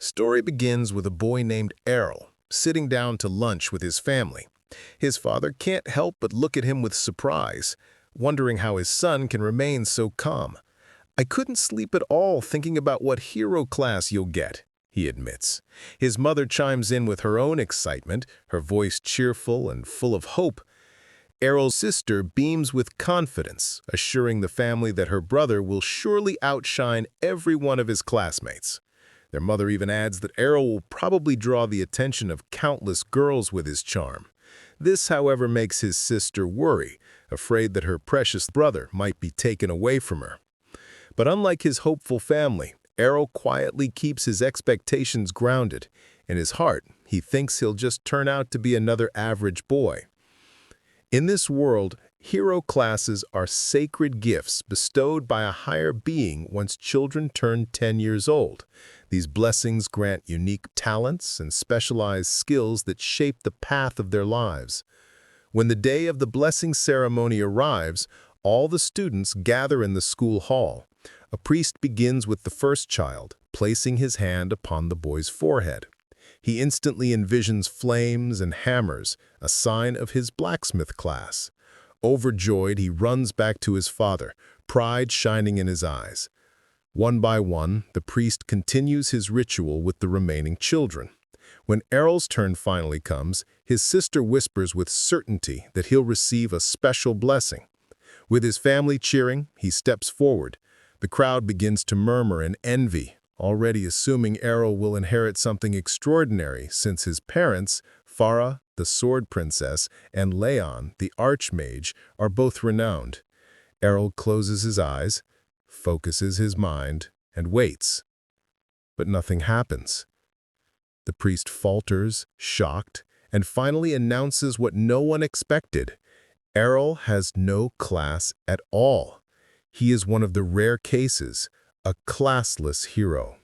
Story begins with a boy named Errol sitting down to lunch with his family. His father can't help but look at him with surprise, wondering how his son can remain so calm. "I couldn't sleep at all thinking about what hero class you'll get," he admits. His mother chimes in with her own excitement, her voice cheerful and full of hope. Errol's sister beams with confidence, assuring the family that her brother will surely outshine every one of his classmates. Their mother even adds that Errol will probably draw the attention of countless girls with his charm. This, however, makes his sister worry, afraid that her precious brother might be taken away from her. But unlike his hopeful family, Errol quietly keeps his expectations grounded. In his heart, he thinks he'll just turn out to be another average boy. In this world, hero classes are sacred gifts bestowed by a higher being once children turn 10 years old. These blessings grant unique talents and specialized skills that shape the path of their lives. When the day of the blessing ceremony arrives, all the students gather in the school hall. A priest begins with the first child, placing his hand upon the boy's forehead. He instantly envisions flames and hammers, a sign of his blacksmith class. Overjoyed, he runs back to his father, pride shining in his eyes. One by one, the priest continues his ritual with the remaining children. When Errol's turn finally comes, his sister whispers with certainty that he'll receive a special blessing. With his family cheering, he steps forward. The crowd begins to murmur in envy, already assuming Errol will inherit something extraordinary since his parents, Farah, the sword princess, and Leon, the archmage, are both renowned. Errol closes his eyes, focuses his mind, and waits. But nothing happens. The priest falters, shocked, and finally announces what no one expected. Errol has no class at all. He is one of the rare cases, a classless hero.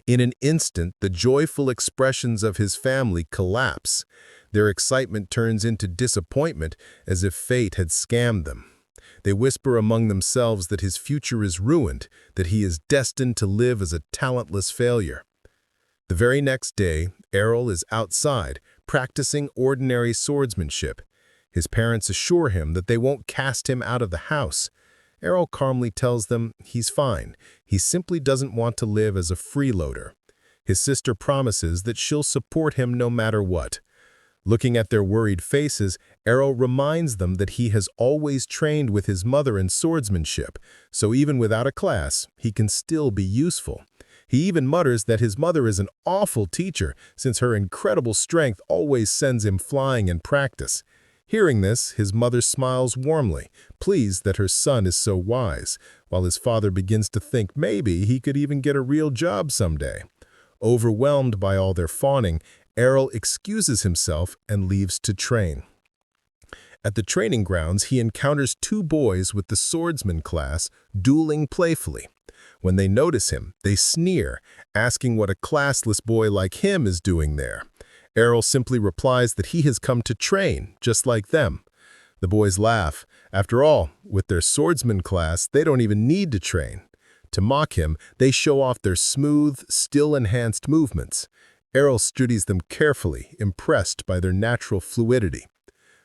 In an instant, the joyful expressions of his family collapse. Their excitement turns into disappointment, as if fate had scammed them. They whisper among themselves that his future is ruined, that he is destined to live as a talentless failure. The very next day, Errol is outside, practicing ordinary swordsmanship. His parents assure him that they won't cast him out of the house. Errol calmly tells them he's fine. He simply doesn't want to live as a freeloader. His sister promises that she'll support him no matter what. Looking at their worried faces, Errol reminds them that he has always trained with his mother in swordsmanship, so even without a class, he can still be useful. He even mutters that his mother is an awful teacher, since her incredible strength always sends him flying in practice. Hearing this, his mother smiles warmly, pleased that her son is so wise, while his father begins to think maybe he could even get a real job someday. Overwhelmed by all their fawning, Errol excuses himself and leaves to train. At the training grounds, he encounters two boys with the swordsman class dueling playfully. When they notice him, they sneer, asking what a classless boy like him is doing there. Errol simply replies that he has come to train, just like them. The boys laugh. After all, with their swordsman class, they don't even need to train. To mock him, they show off their smooth, skill-enhanced movements. Errol studies them carefully, impressed by their natural fluidity.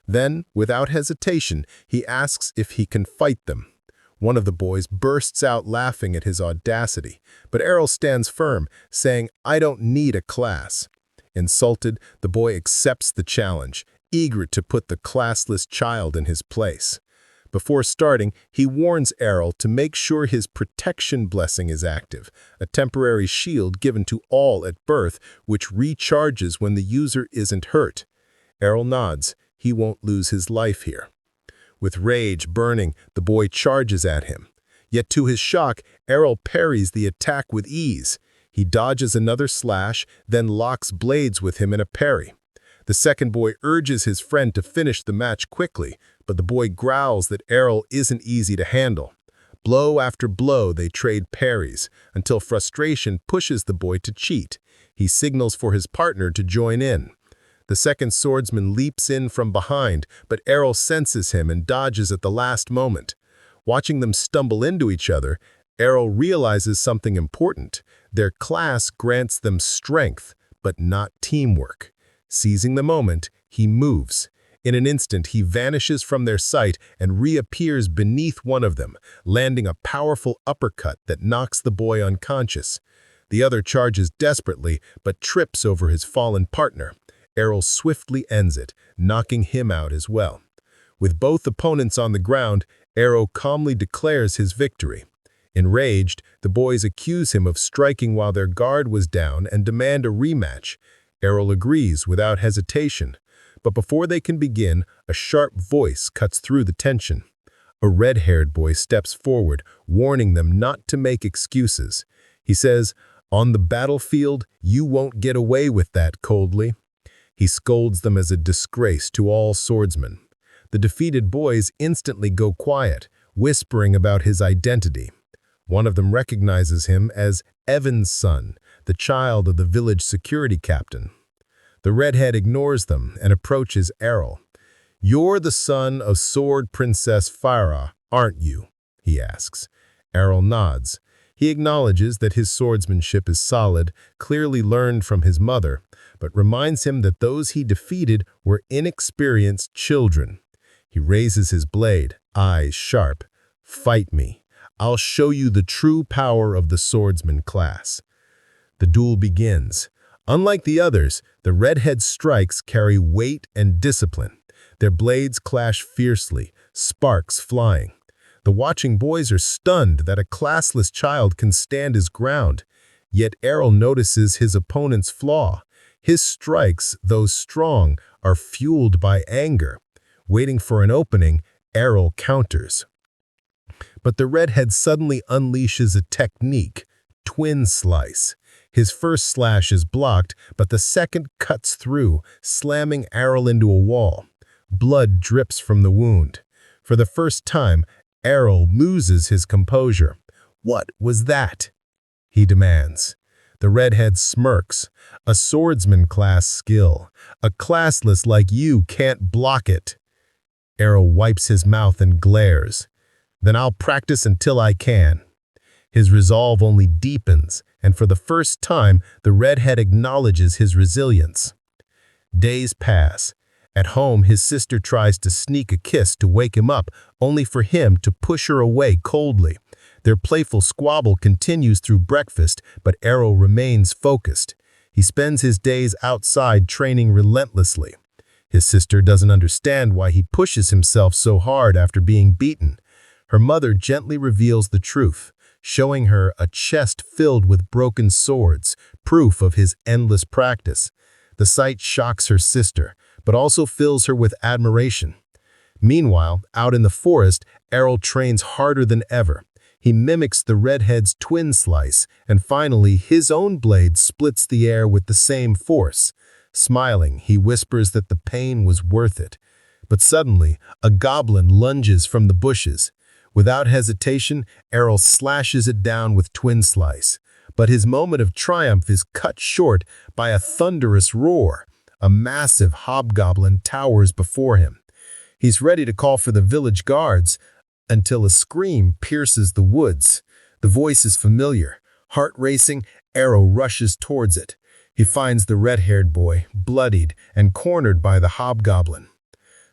Then, without hesitation, he asks if he can fight them. One of the boys bursts out laughing at his audacity, but Errol stands firm, saying, "I don't need a class." Insulted, the boy accepts the challenge, eager to put the classless child in his place. Before starting, he warns Errol to make sure his protection blessing is active, a temporary shield given to all at birth, which recharges when the user isn't hurt. Errol nods. He won't lose his life here. With rage burning, the boy charges at him. Yet to his shock, Errol parries the attack with ease. He dodges another slash, then locks blades with him in a parry. The second boy urges his friend to finish the match quickly, but the boy growls that Errol isn't easy to handle. Blow after blow, they trade parries, until frustration pushes the boy to cheat. He signals for his partner to join in. The second swordsman leaps in from behind, but Errol senses him and dodges at the last moment. Watching them stumble into each other, Errol realizes something important. Their class grants them strength, but not teamwork. Seizing the moment, he moves. In an instant, he vanishes from their sight and reappears beneath one of them, landing a powerful uppercut that knocks the boy unconscious. The other charges desperately, but trips over his fallen partner. Errol swiftly ends it, knocking him out as well. With both opponents on the ground, Errol calmly declares his victory. Enraged, the boys accuse him of striking while their guard was down and demand a rematch. Errol agrees without hesitation. But before they can begin, a sharp voice cuts through the tension. A red-haired boy steps forward, warning them not to make excuses. He says, "On the battlefield, you won't get away with that," coldly. He scolds them as a disgrace to all swordsmen. The defeated boys instantly go quiet, whispering about his identity. One of them recognizes him as Evan's son, the child of the village security captain. The redhead ignores them and approaches Errol. "You're the son of Sword Princess Farah, aren't you?" he asks. Errol nods. He acknowledges that his swordsmanship is solid, clearly learned from his mother, but reminds him that those he defeated were inexperienced children. He raises his blade, eyes sharp. "Fight me. I'll show you the true power of the swordsman class." The duel begins. Unlike the others, the redhead strikes carry weight and discipline. Their blades clash fiercely, sparks flying. The watching boys are stunned that a classless child can stand his ground. Yet Errol notices his opponent's flaw. His strikes, though strong, are fueled by anger. Waiting for an opening, Errol counters. But the redhead suddenly unleashes a technique, twin slice. His first slash is blocked, but the second cuts through, slamming Errol into a wall. Blood drips from the wound. For the first time, Errol loses his composure. "What was that?" he demands. The redhead smirks. "A swordsman class skill. A classless like you can't block it." Errol wipes his mouth and glares. "Then I'll practice until I can." His resolve only deepens, and for the first time, the redhead acknowledges his resilience. Days pass. At home, his sister tries to sneak a kiss to wake him up, only for him to push her away coldly. Their playful squabble continues through breakfast, but Errol remains focused. He spends his days outside training relentlessly. His sister doesn't understand why he pushes himself so hard after being beaten. Her mother gently reveals the truth, showing her a chest filled with broken swords, proof of his endless practice. The sight shocks her sister, but also fills her with admiration. Meanwhile, out in the forest, Errol trains harder than ever. He mimics the redhead's twin slice, and finally, his own blade splits the air with the same force. Smiling, he whispers that the pain was worth it. But suddenly, a goblin lunges from the bushes. Without hesitation, Errol slashes it down with twin slice. But his moment of triumph is cut short by a thunderous roar. A massive hobgoblin towers before him. He's ready to call for the village guards until a scream pierces the woods. The voice is familiar. Heart racing, Errol rushes towards it. He finds the red-haired boy, bloodied and cornered by the hobgoblin.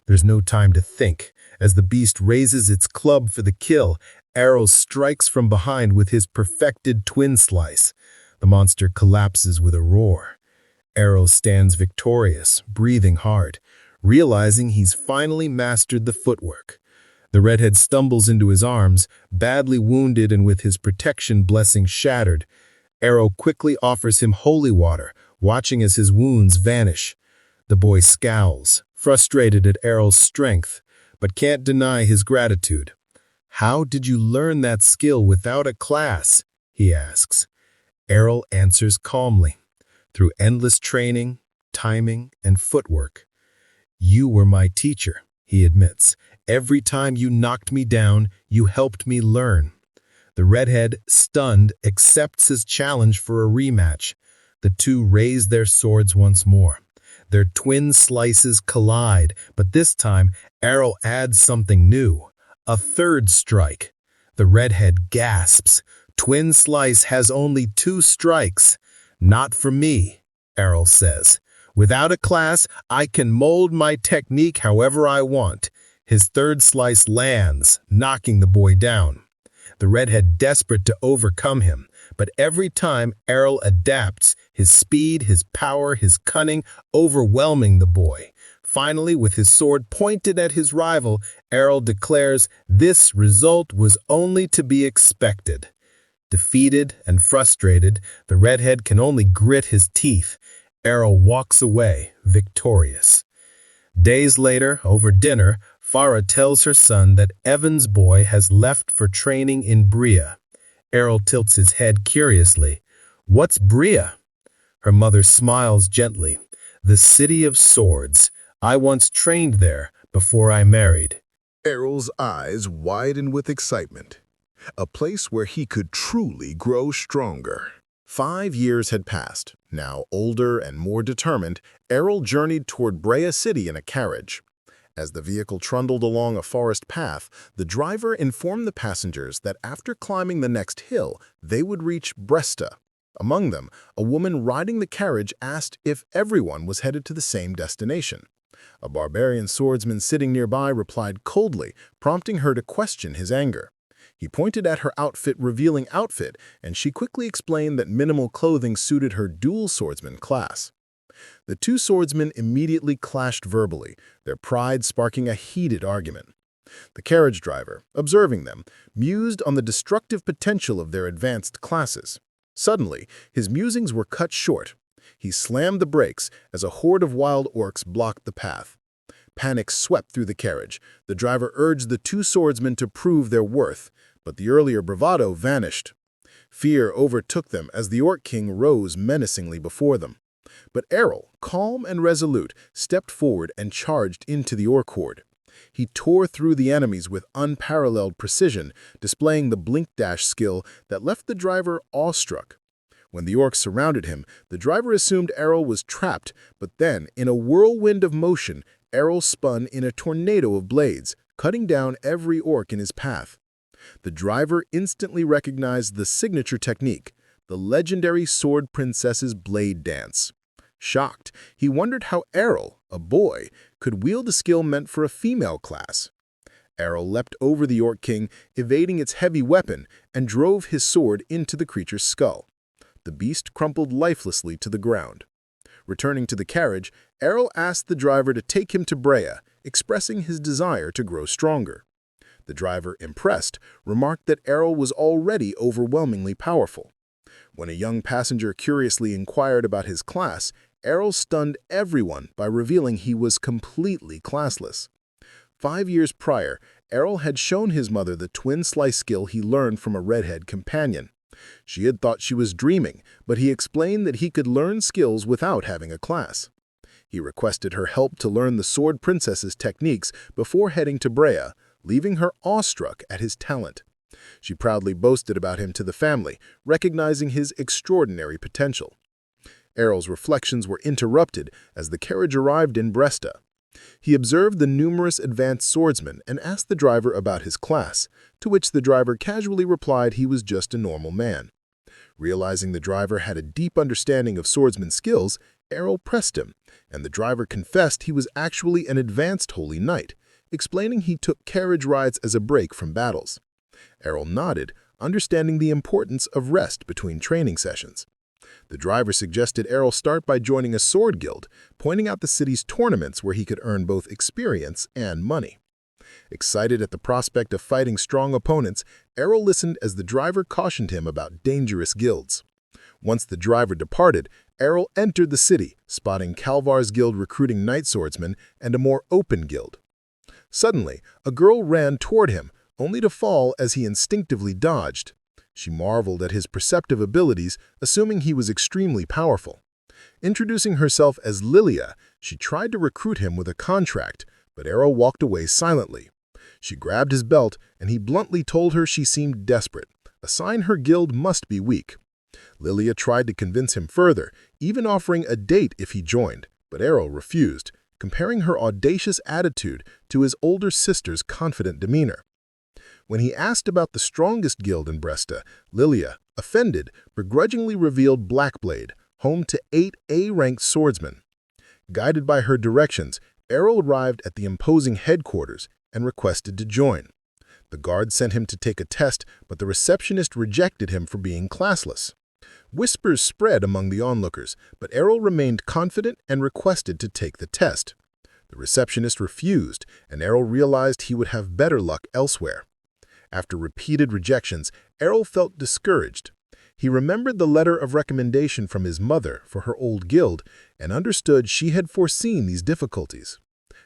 There's no time to think. As the beast raises its club for the kill, Errol strikes from behind with his perfected twin slice. The monster collapses with a roar. Errol stands victorious, breathing hard, realizing he's finally mastered the footwork. The redhead stumbles into his arms, badly wounded and with his protection blessing shattered. Errol quickly offers him holy water, watching as his wounds vanish. The boy scowls, frustrated at Errol's strength, but can't deny his gratitude. "How did you learn that skill without a class?" he asks. Errol answers calmly. "Through endless training, timing, and footwork." "You were my teacher," he admits. "Every time you knocked me down, you helped me learn." The redhead, stunned, accepts his challenge for a rematch. The two raise their swords once more. Their twin slices collide, but this time, Errol adds something new. A third strike. The redhead gasps, Twin Slice has only 2 strikes. Not for me, Errol says. Without a class, I can mold my technique however I want. His 3rd slice lands, knocking the boy down. The redhead desperate to overcome him, but every time Errol adapts, his speed, his power, his cunning, overwhelming the boy. Finally, with his sword pointed at his rival, Errol declares this result was only to be expected. Defeated and frustrated, the redhead can only grit his teeth. Errol walks away, victorious. Days later, over dinner, Farah tells her son that Evan's boy has left for training in Bria. Errol tilts his head curiously. "What's Bria?" Her mother smiles gently. "The city of swords. I once trained there before I married." Errol's eyes widen with excitement. A place where he could truly grow stronger. 5 years had passed. Now, older and more determined, Errol journeyed toward Brea City in a carriage. As the vehicle trundled along a forest path, the driver informed the passengers that after climbing the next hill, they would reach Bresta. Among them, a woman riding the carriage asked if everyone was headed to the same destination. A barbarian swordsman sitting nearby replied coldly, prompting her to question his anger. He pointed at her revealing outfit, and she quickly explained that minimal clothing suited her dual swordsman class. The 2 swordsmen immediately clashed verbally, their pride sparking a heated argument. The carriage driver, observing them, mused on the destructive potential of their advanced classes. Suddenly, his musings were cut short. He slammed the brakes as a horde of wild orcs blocked the path. Panic swept through the carriage. The driver urged the 2 swordsmen to prove their worth, but the earlier bravado vanished. Fear overtook them as the Orc King rose menacingly before them. But Errol, calm and resolute, stepped forward and charged into the Orc horde. He tore through the enemies with unparalleled precision, displaying the blink dash skill that left the driver awestruck. When the orcs surrounded him, the driver assumed Errol was trapped, but then, in a whirlwind of motion, Errol spun in a tornado of blades, cutting down every orc in his path. The driver instantly recognized the signature technique, the legendary Sword Princess's blade dance. Shocked, he wondered how Errol, a boy, could wield a skill meant for a female class. Errol leapt over the Orc King, evading its heavy weapon, and drove his sword into the creature's skull. The beast crumpled lifelessly to the ground. Returning to the carriage, Errol asked the driver to take him to Brea, expressing his desire to grow stronger. The driver, impressed, remarked that Errol was already overwhelmingly powerful. When a young passenger curiously inquired about his class, Errol stunned everyone by revealing he was completely classless. 5 years prior, Errol had shown his mother the twin slice skill he learned from a redhead companion. She had thought she was dreaming, but he explained that he could learn skills without having a class. He requested her help to learn the Sword Princess's techniques before heading to Brea, leaving her awestruck at his talent. She proudly boasted about him to the family, recognizing his extraordinary potential. Errol's reflections were interrupted as the carriage arrived in Bresta. He observed the numerous advanced swordsmen and asked the driver about his class, to which the driver casually replied he was just a normal man. Realizing the driver had a deep understanding of swordsman skills, Errol pressed him, and the driver confessed he was actually an advanced holy knight, explaining he took carriage rides as a break from battles. Errol nodded, understanding the importance of rest between training sessions. The driver suggested Errol start by joining a sword guild, pointing out the city's tournaments where he could earn both experience and money. Excited at the prospect of fighting strong opponents, Errol listened as the driver cautioned him about dangerous guilds. Once the driver departed, Errol entered the city, spotting Calvar's guild recruiting night swordsmen and a more open guild. Suddenly, a girl ran toward him, only to fall as he instinctively dodged. She marveled at his perceptive abilities, assuming he was extremely powerful. Introducing herself as Lilia, she tried to recruit him with a contract, but Errol walked away silently. She grabbed his belt, and he bluntly told her she seemed desperate, a sign her guild must be weak. Lilia tried to convince him further, even offering a date if he joined, but Errol refused, comparing her audacious attitude to his older sister's confident demeanor. When he asked about the strongest guild in Bresta, Lilia, offended, begrudgingly revealed Blackblade, home to 8 A-ranked swordsmen. Guided by her directions, Errol arrived at the imposing headquarters and requested to join. The guard sent him to take a test, but the receptionist rejected him for being classless. Whispers spread among the onlookers, but Errol remained confident and requested to take the test. The receptionist refused, and Errol realized he would have better luck elsewhere. After repeated rejections, Errol felt discouraged. He remembered the letter of recommendation from his mother for her old guild and understood she had foreseen these difficulties.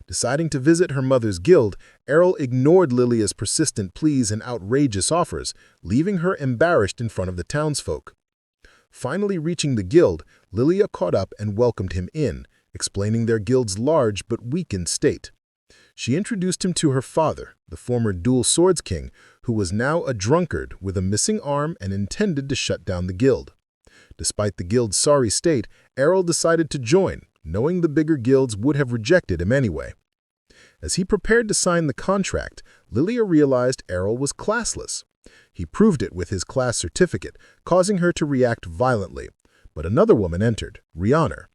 Deciding to visit her mother's guild, Errol ignored Lilia's persistent pleas and outrageous offers, leaving her embarrassed in front of the townsfolk. Finally reaching the guild, Lilia caught up and welcomed him in, explaining their guild's large but weakened state. She introduced him to her father, the former dual swords king, who was now a drunkard with a missing arm and intended to shut down the guild. Despite the guild's sorry state, Errol decided to join, knowing the bigger guilds would have rejected him anyway. As he prepared to sign the contract, Lilia realized Errol was classless. He proved it with his class certificate, causing her to react violently. But another woman entered, Rihanna.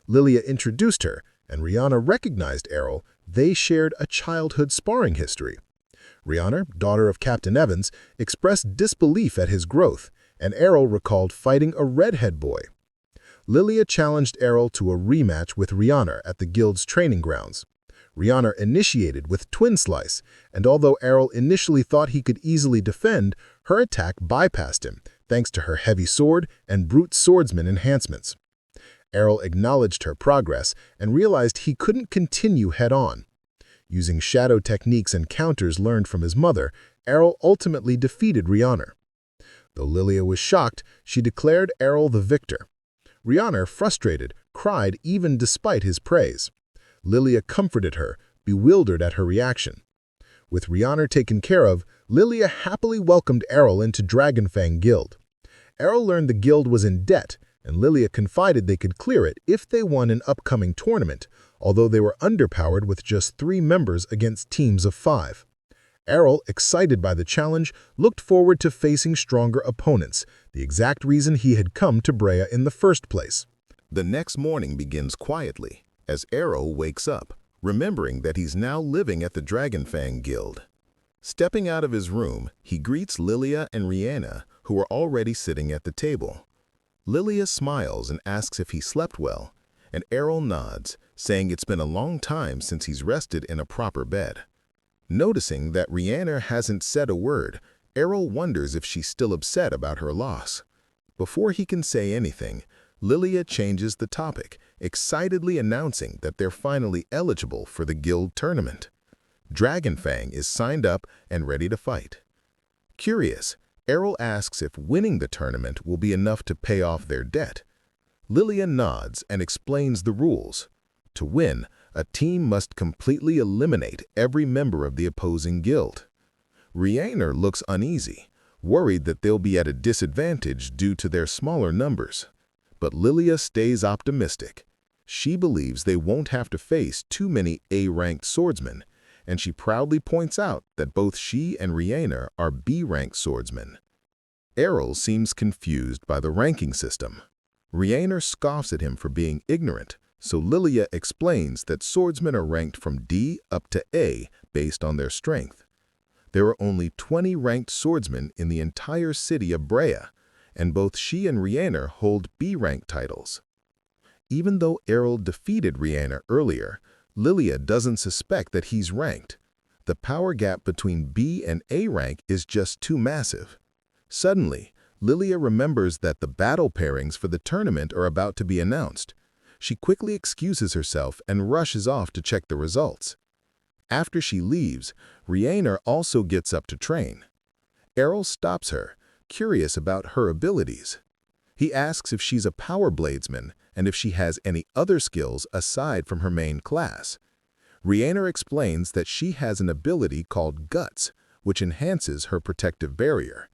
Lilia introduced her, and Rihanna recognized Errol. They shared a childhood sparring history. Rihanna, daughter of Captain Evans, expressed disbelief at his growth, and Errol recalled fighting a redhead boy. Lilia challenged Errol to a rematch with Rihanna at the guild's training grounds. Rihanna initiated with Twin Slice, and although Errol initially thought he could easily defend, her attack bypassed him, thanks to her heavy sword and brute swordsman enhancements. Errol acknowledged her progress and realized he couldn't continue head-on. Using shadow techniques and counters learned from his mother, Errol ultimately defeated Rihanna. Though Lilia was shocked, she declared Errol the victor. Rihanna, frustrated, cried even despite his praise. Lilia comforted her, bewildered at her reaction. With Rihanna taken care of, Lilia happily welcomed Errol into Dragonfang Guild. Errol learned the guild was in debt, and Lilia confided they could clear it if they won an upcoming tournament, although they were underpowered with just 3 members against teams of 5. Errol, excited by the challenge, looked forward to facing stronger opponents, the exact reason he had come to Brea in the first place. The next morning begins quietly, as Errol wakes up, remembering that he's now living at the Dragonfang Guild. Stepping out of his room, he greets Lilia and Rihanna, who are already sitting at the table. Lilia smiles and asks if he slept well, and Errol nods, saying it's been a long time since he's rested in a proper bed. Noticing that Rihanna hasn't said a word, Errol wonders if she's still upset about her loss. Before he can say anything, Lilia changes the topic, excitedly announcing that they're finally eligible for the guild tournament. Dragonfang is signed up and ready to fight. Curious, Errol asks if winning the tournament will be enough to pay off their debt. Lilia nods and explains the rules. To win, a team must completely eliminate every member of the opposing guild. Rihanna looks uneasy, worried that they'll be at a disadvantage due to their smaller numbers. But Lilia stays optimistic. She believes they won't have to face too many A-ranked swordsmen, and she proudly points out that both she and Rihanna are B-ranked swordsmen. Errol seems confused by the ranking system. Rihanna scoffs at him for being ignorant, so Lilia explains that swordsmen are ranked from D up to A based on their strength. There are only 20 ranked swordsmen in the entire city of Brea, and both she and Rihanna hold B-rank titles. Even though Errol defeated Rihanna earlier, Lilia doesn't suspect that he's ranked. The power gap between B and A rank is just too massive. Suddenly, Lilia remembers that the battle pairings for the tournament are about to be announced. She quickly excuses herself and rushes off to check the results. After she leaves, Rihanna also gets up to train. Errol stops her, curious about her abilities. He asks if she's a power bladesman and if she has any other skills aside from her main class. Rihanna explains that she has an ability called Guts, which enhances her protective barrier.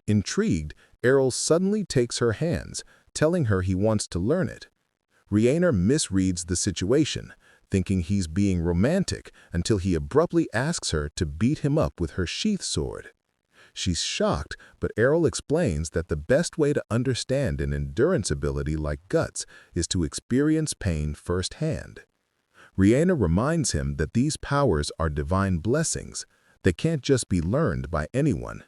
Intrigued, Errol suddenly takes her hands, telling her he wants to learn it. Rihanna misreads the situation, thinking he's being romantic until he abruptly asks her to beat him up with her sheath sword. She's shocked, but Errol explains that the best way to understand an endurance ability like Guts is to experience pain firsthand. Rihanna reminds him that these powers are divine blessings that can't just be learned by anyone.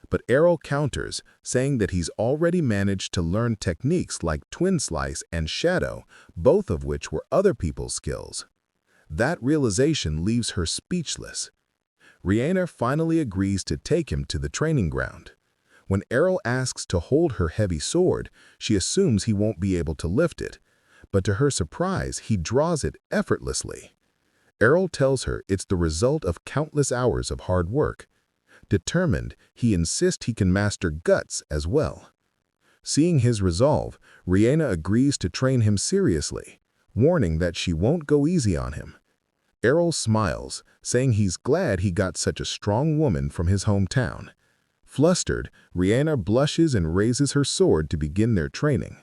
But Errol counters, saying that he's already managed to learn techniques like Twin Slice and Shadow, both of which were other people's skills. That realization leaves her speechless. Rihanna finally agrees to take him to the training ground. When Errol asks to hold her heavy sword, she assumes he won't be able to lift it, but to her surprise, he draws it effortlessly. Errol tells her it's the result of countless hours of hard work. Determined, he insists he can master Guts as well. Seeing his resolve, Rihanna agrees to train him seriously, warning that she won't go easy on him. Errol smiles, saying he's glad he got such a strong woman from his hometown. Flustered, Rihanna blushes and raises her sword to begin their training.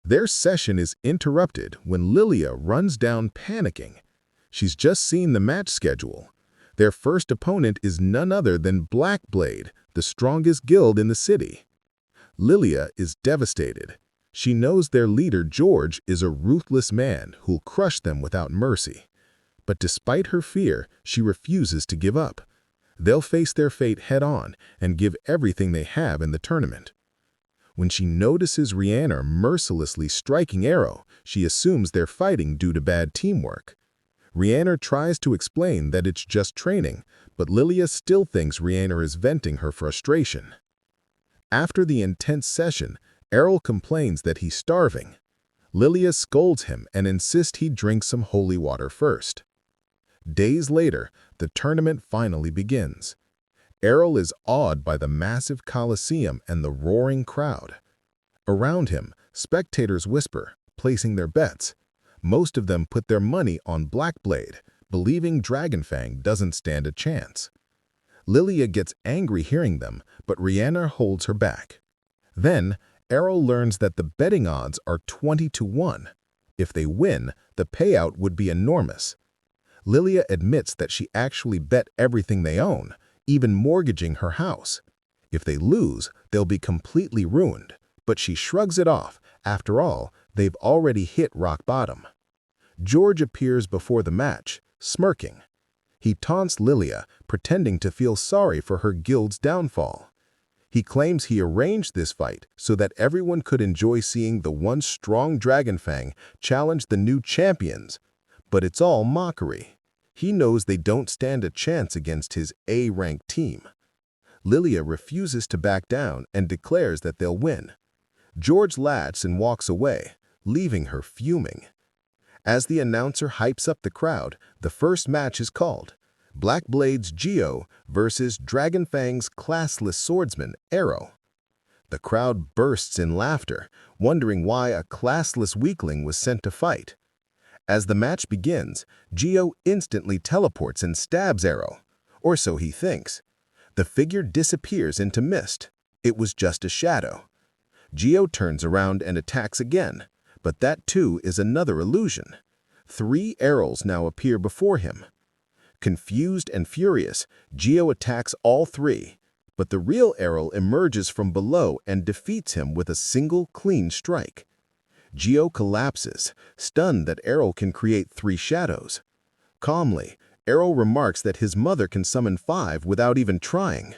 Their session is interrupted when Lilia runs down panicking. She's just seen the match schedule. Their first opponent is none other than Blackblade, the strongest guild in the city. Lilia is devastated. She knows their leader George is a ruthless man who'll crush them without mercy. But despite her fear, she refuses to give up. They'll face their fate head-on and give everything they have in the tournament. When she notices Rihanna mercilessly striking Errol, she assumes they're fighting due to bad teamwork. Rihanna tries to explain that it's just training, but Lilia still thinks Rihanna is venting her frustration. After the intense session, Errol complains that he's starving. Lilia scolds him and insists he drink some holy water first. Days later, the tournament finally begins. Errol is awed by the massive coliseum and the roaring crowd. Around him, spectators whisper, placing their bets. Most of them put their money on Blackblade, believing Dragonfang doesn't stand a chance. Lilia gets angry hearing them, but Rihanna holds her back. Then, Errol learns that the betting odds are 20-1. If they win, the payout would be enormous. Lilia admits that she actually bet everything they own, even mortgaging her house. If they lose, they'll be completely ruined, but she shrugs it off. After all, they've already hit rock bottom. George appears before the match, smirking. He taunts Lilia, pretending to feel sorry for her guild's downfall. He claims he arranged this fight so that everyone could enjoy seeing the once strong Dragonfang challenge the new champions. But it's all mockery. He knows they don't stand a chance against his A-ranked team. Lilia refuses to back down and declares that they'll win. George laughs and walks away, leaving her fuming. As the announcer hypes up the crowd, the first match is called. Blackblade's Eiyuu versus Dragonfang's classless swordsman, Eiyuu. The crowd bursts in laughter, wondering why a classless weakling was sent to fight. As the match begins, Eiyuu instantly teleports and stabs Eiyuu, or so he thinks. The figure disappears into mist. It was just a shadow. Eiyuu turns around and attacks again, but that too is another illusion. 3 Eiyuus now appear before him. Confused and furious, Eiyuu attacks all 3, but the real Eiyuu emerges from below and defeats him with a single clean strike. Eiyuu collapses, stunned that Eiyuu can create 3 shadows. Calmly, Eiyuu remarks that his mother can summon 5 without even trying.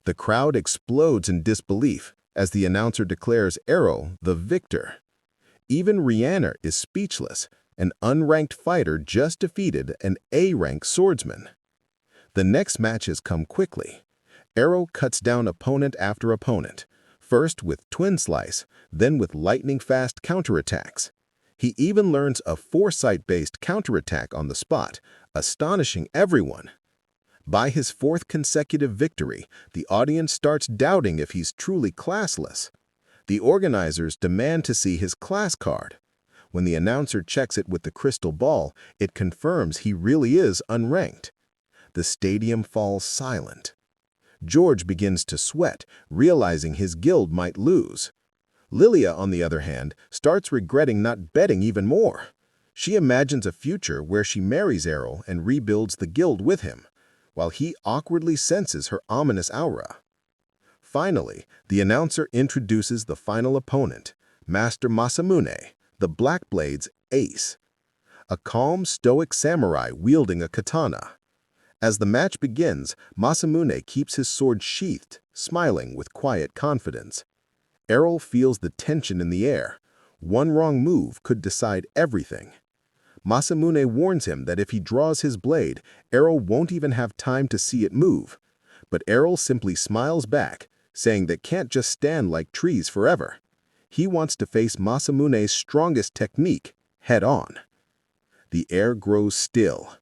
The crowd explodes in disbelief as the announcer declares Eiyuu the victor. Even Rihanna is speechless. An unranked fighter just defeated an A-ranked swordsman. The next matches come quickly. Eiyuu cuts down opponent after opponent, first with Twin Slice, then with lightning-fast counterattacks. He even learns a foresight-based counterattack on the spot, astonishing everyone. By his 4th consecutive victory, the audience starts doubting if he's truly classless. The organizers demand to see his class card. When the announcer checks it with the crystal ball, it confirms he really is unranked. The stadium falls silent. George begins to sweat, realizing his guild might lose. Lilia, on the other hand, starts regretting not betting even more. She imagines a future where she marries Errol and rebuilds the guild with him, while he awkwardly senses her ominous aura. Finally, the announcer introduces the final opponent, Master Masamune, the Black Blade's ace, a calm, stoic samurai wielding a katana. As the match begins, Masamune keeps his sword sheathed, smiling with quiet confidence. Errol feels the tension in the air. One wrong move could decide everything. Masamune warns him that if he draws his blade, Errol won't even have time to see it move. But Errol simply smiles back, saying they can't just stand like trees forever. He wants to face Masamune's strongest technique head-on. The air grows still.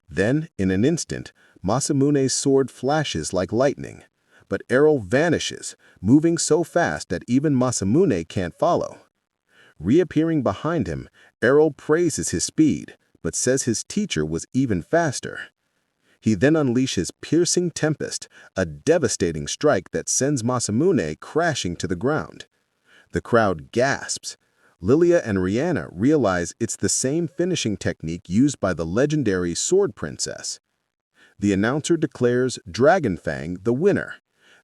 Then, in an instant, Masamune's sword flashes like lightning. But Errol vanishes, moving so fast that even Masamune can't follow. Reappearing behind him, Errol praises his speed, but says his teacher was even faster. He then unleashes Piercing Tempest, a devastating strike that sends Masamune crashing to the ground. The crowd gasps. Lilia and Rihanna realize it's the same finishing technique used by the legendary Sword Princess. The announcer declares Dragon Fang the winner.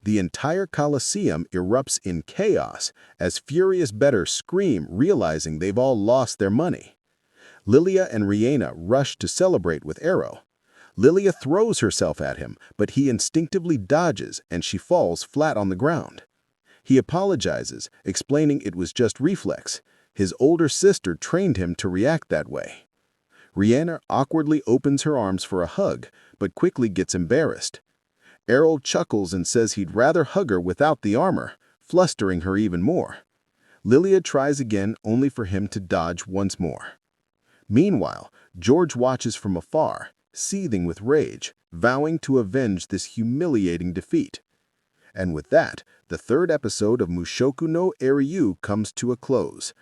The entire Colosseum erupts in chaos as furious bettors scream, realizing they've all lost their money. Lilia and Rihanna rush to celebrate with Errol. Lilia throws herself at him, but he instinctively dodges and she falls flat on the ground. He apologizes, explaining it was just reflex. His older sister trained him to react that way. Rihanna awkwardly opens her arms for a hug, but quickly gets embarrassed. Errol chuckles and says he'd rather hug her without the armor, flustering her even more. Lilia tries again, only for him to dodge once more. Meanwhile, George watches from afar, seething with rage, vowing to avenge this humiliating defeat. And with that, the third episode of Mushoku no Eiyuu comes to a close.